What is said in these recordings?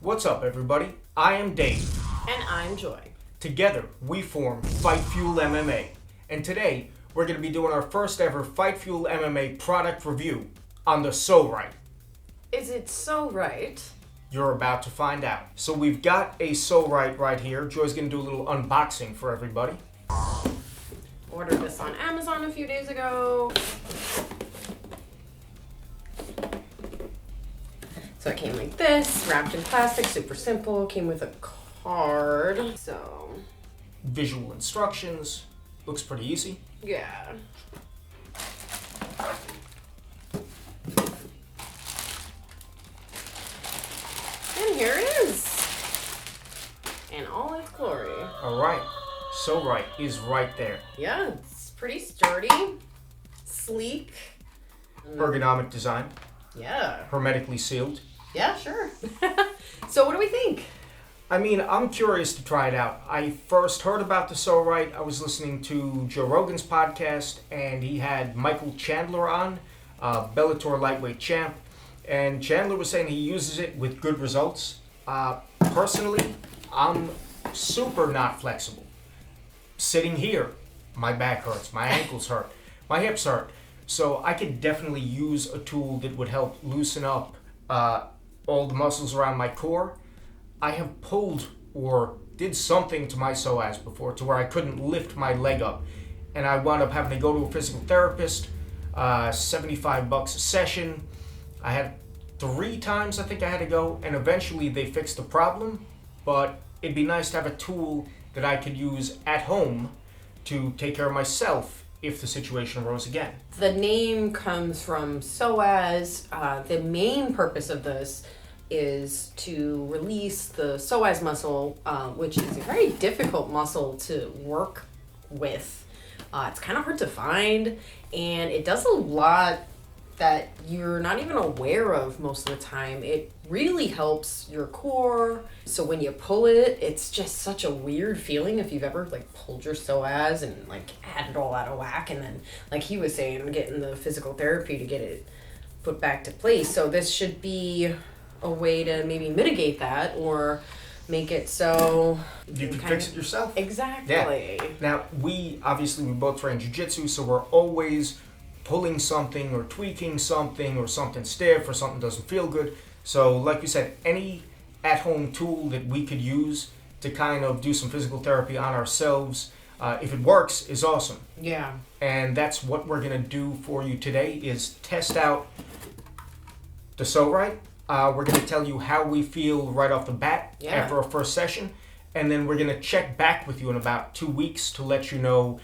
What's up, everybody? I am Dave. And I'm Joy. Together, we form Fight Fuel MMA. And today, we're going to be doing our first ever Fight Fuel MMA product review on the Pso-Rite. Is it so right? You're about to find out. So we've got a Pso-Rite right here. Joy's going to do a little unboxing for everybody. Ordered this on Amazon a few days ago. So it came like this, wrapped in plastic, super simple. Came with a card. So, Visual instructions. Looks pretty easy. yeah. And here it is. In all its glory. Alright, Pso-Rite is right there. Yeah, it's pretty sturdy, sleek. Ergonomic design, Yeah. hermetically sealed. Yeah, sure. So what do we think? I mean, I'm curious to try it out. I first heard about the Pso-Rite. I was listening to Joe Rogan's podcast, and he had Michael Chandler on, Bellator lightweight champ. And Chandler was saying he uses it with good results. Personally, I'm super not flexible. Sitting here, my back hurts, my ankles hurt, my hips hurt. So I could definitely use a tool that would help loosen up all the muscles around my core. I have pulled or did something to my psoas before to where I couldn't lift my leg up. And I wound up having to go to a physical therapist, $75 a session. I had 3 times I think I had to go, and eventually they fixed the problem. But it'd be nice to have a tool that I could use at home to take care of myself if the situation arose again. The name comes from psoas. The main purpose of this is to release the psoas muscle, which is a very difficult muscle to work with. It's kind of hard to find, and it does a lot that you're not even aware of most of the time. It really helps your core. So when you pull it, it's just such a weird feeling if you've ever pulled your psoas and had it all out of whack, and then like he was saying, getting the physical therapy to get it put back to place. So this should be a way to maybe mitigate that or make it so You can fix it yourself. Exactly. Yeah. Now, we both train jiu-jitsu, so we're always pulling something or tweaking something or something stiff or something doesn't feel good. So like you said, any at-home tool that we could use to kind of do some physical therapy on ourselves, if it works, is awesome. Yeah. And that's what we're going to do for you today, is test out the Pso-Rite. We're going to tell you how we feel right off the bat after our first session. And then we're going to check back with you in about 2 weeks to let you know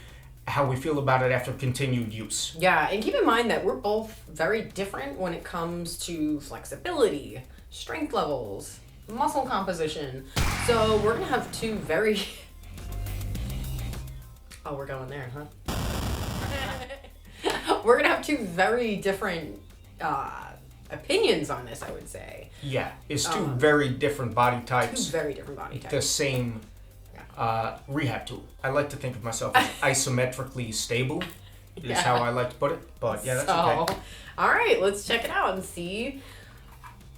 how we feel about it after continued use. Yeah, and keep in mind that we're both very different when it comes to flexibility, strength levels, muscle composition. So we're going to have two very... Oh, we're going there, huh? We're going to have two very different opinions on this, I would say. Yeah, it's two very different body types. Two very different body types. The same rehab tool. I like to think of myself as isometrically stable, is how I like to put it. But yeah, that's okay. All right, let's check it out and see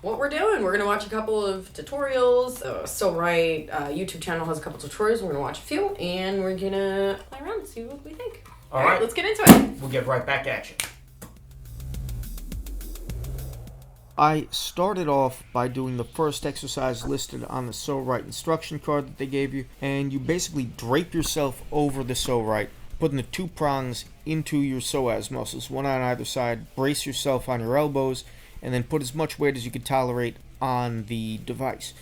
what we're doing. We're going to watch a couple of tutorials. Pso-Rite YouTube channel has a couple tutorials. We're going to watch a few, and we're going to play around and see what we think. All right, let's get into it. We'll get right back at you. I started off by doing the first exercise listed on the Pso-Rite instruction card that they gave you, and you basically drape yourself over the Pso-Rite, putting the 2 prongs into your psoas muscles, one on either side, brace yourself on your elbows, and then put as much weight as you could tolerate on the device.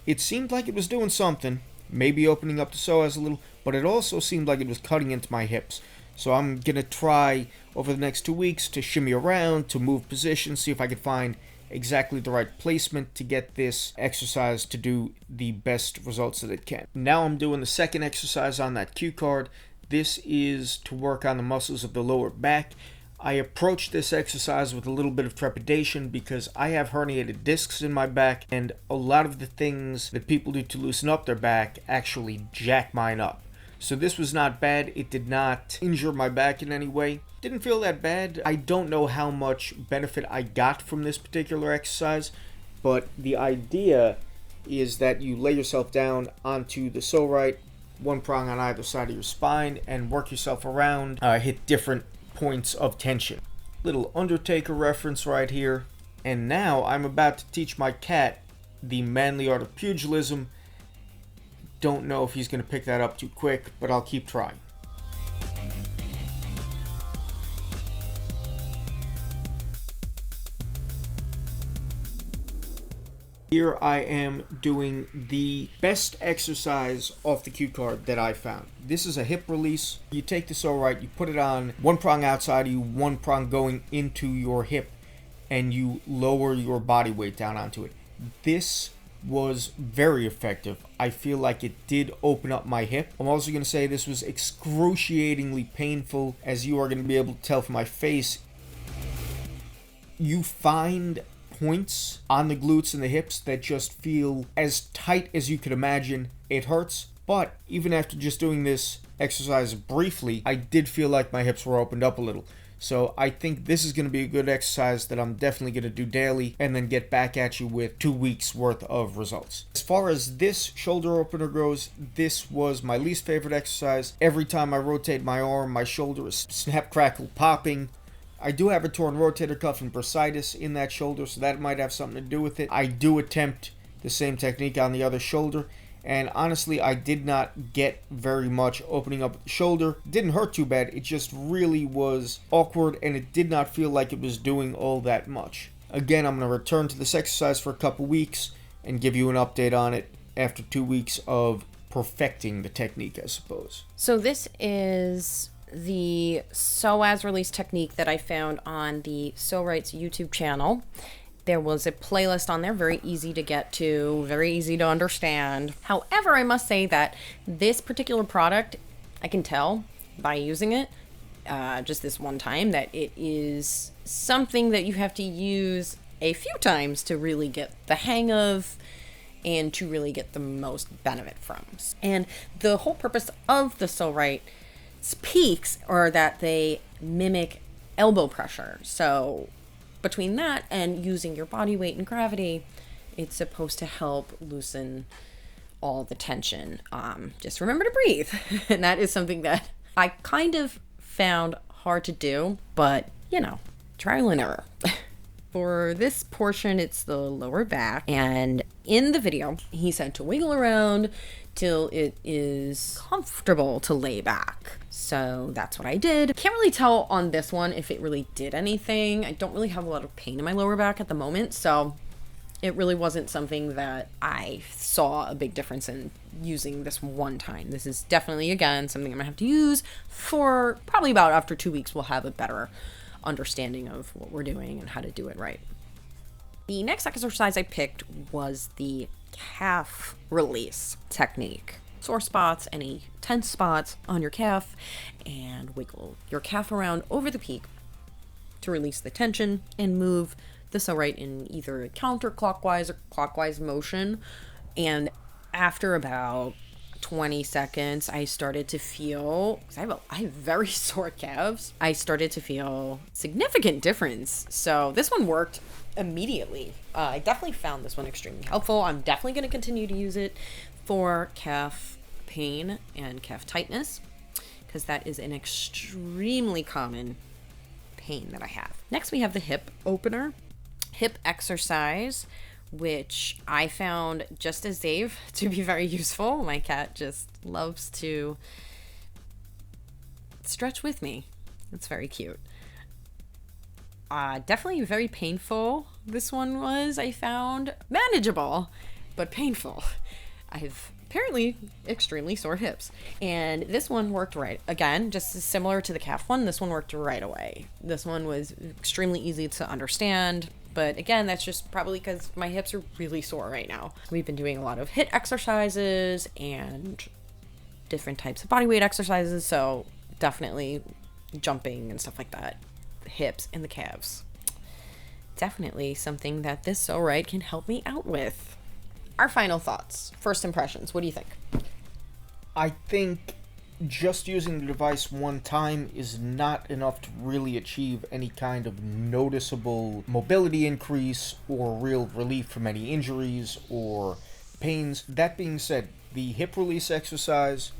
It seemed like it was doing something, maybe opening up the psoas a little, but it also seemed like it was cutting into my hips. So I'm going to try over the next 2 weeks to shimmy around, to move positions, see if I can find exactly the right placement to get this exercise to do the best results that it can. Now I'm doing the second exercise on that cue card. This is to work on the muscles of the lower back. I approach this exercise with a little bit of trepidation because I have herniated discs in my back, and a lot of the things that people do to loosen up their back actually jack mine up. So this was not bad. It did not injure my back in any way. Didn't feel that bad. I don't know how much benefit I got from this particular exercise, but the idea is that you lay yourself down onto the Pso-Rite, one prong on either side of your spine, and work yourself around, hit different points of tension. Little Undertaker reference right here. And now I'm about to teach my cat the manly art of pugilism. Don't know if he's going to pick that up too quick, but I'll keep trying. Here I am doing the best exercise off the cue card that I found. This is a hip release. You take the Pso-Rite, you put it on one prong outside of you, one prong going into your hip, and you lower your body weight down onto it. This was very effective. I feel like it did open up my hip. I'm also going to say this was excruciatingly painful, as you are going to be able to tell from my face. You find points on the glutes and the hips that just feel as tight as you could imagine. It hurts, but even after just doing this exercise briefly, I did feel like my hips were opened up a little. So I think this is going to be a good exercise that I'm definitely going to do daily and then get back at you with 2 weeks worth of results. As far as this shoulder opener goes, this was my least favorite exercise. Every time I rotate my arm, my shoulder is snap, crackle, popping. I do have a torn rotator cuff and bursitis in that shoulder, so that might have something to do with it. I do attempt the same technique on the other shoulder, and honestly, I did not get very much opening up the shoulder. It didn't hurt too bad, it just really was awkward, and it did not feel like it was doing all that much. Again, I'm going to return to this exercise for a couple weeks and give you an update on it after 2 weeks of perfecting the technique, I suppose. So this is the psoas release technique that I found on the Pso-Rite's YouTube channel. There was a playlist on there, very easy to get to, very easy to understand. However, I must say that this particular product, I can tell by using it just this one time, that it is something that you have to use a few times to really get the hang of and to really get the most benefit from. And the whole purpose of the Pso-Rite peaks are that they mimic elbow pressure. So between that and using your body weight and gravity, it's supposed to help loosen all the tension. Just remember to breathe. And that is something that I kind of found hard to do, but you know, trial and error. For this portion, it's the lower back, and in the video, he said to wiggle around till it is comfortable to lay back. So that's what I did. Can't really tell on this one if it really did anything. I don't really have a lot of pain in my lower back at the moment, so it really wasn't something that I saw a big difference in using this one time. This is definitely, again, something I'm gonna have to use for probably about after 2 weeks. We'll have a better understanding of what we're doing and how to do it right. The next exercise I picked was the calf release technique. Sore spots, any tense spots on your calf, and wiggle your calf around over the peak to release the tension and move the Pso-Rite in either a counterclockwise or clockwise motion. And after about 20 seconds, I started to feel, because I have very sore calves, I started to feel significant difference. So this one worked immediately. I definitely found this one extremely helpful. I'm definitely going to continue to use it for calf pain and calf tightness, because that is an extremely common pain that I have. Next, we have the hip opener, hip exercise, which I found, just as Dave, to be very useful. My cat just loves to stretch with me. It's very cute. Definitely very painful. This one was, I found, manageable, but painful. I have apparently extremely sore hips, and this one worked right. Again, just similar to the calf one, this one worked right away. This one was extremely easy to understand. But again, that's just probably because my hips are really sore right now. We've been doing a lot of HIIT exercises and different types of body weight exercises. So definitely jumping and stuff like that. The hips and the calves. Definitely something that this Pso-Rite can help me out with. Our final thoughts. First impressions. What do you think? I think just using the device one time is not enough to really achieve any kind of noticeable mobility increase or real relief from any injuries or pains. That being said, the hip release exercise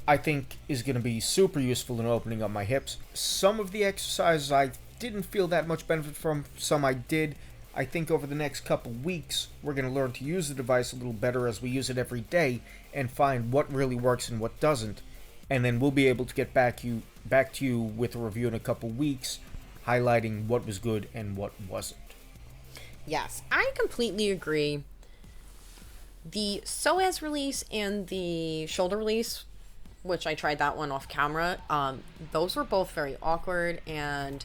I think is going to be super useful in opening up my hips. Some of the exercises I didn't feel that much benefit from, some I did. I think over the next couple weeks, we're going to learn to use the device a little better as we use it every day and find what really works and what doesn't. And then we'll be able to get back to you with a review in a couple weeks, highlighting what was good and what wasn't. Yes, I completely agree. The psoas release and the shoulder release, which I tried that one off camera, those were both very awkward and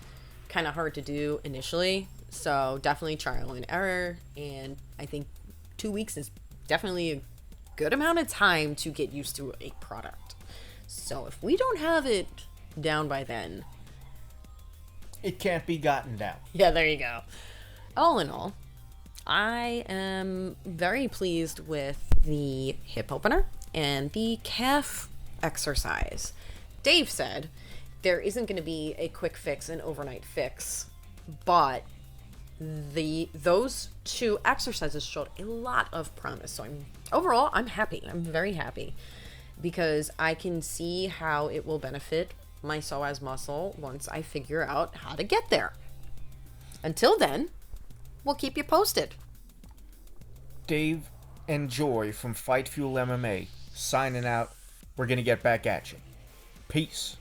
kind of hard to do initially. So definitely trial and error. And I think 2 weeks is definitely a good amount of time to get used to a product. So if we don't have it down by then, it can't be gotten down. Yeah, there you go. All in all, I am very pleased with the hip opener and the calf exercise. Dave said there isn't going to be a quick fix, an overnight fix, but those two exercises showed a lot of promise. So overall I'm happy. I'm very happy because I can see how it will benefit my psoas muscle once I figure out how to get there. Until then, we'll keep you posted. Dave and Joy from Fight Fuel MMA signing out. We're going to get back at you. Peace.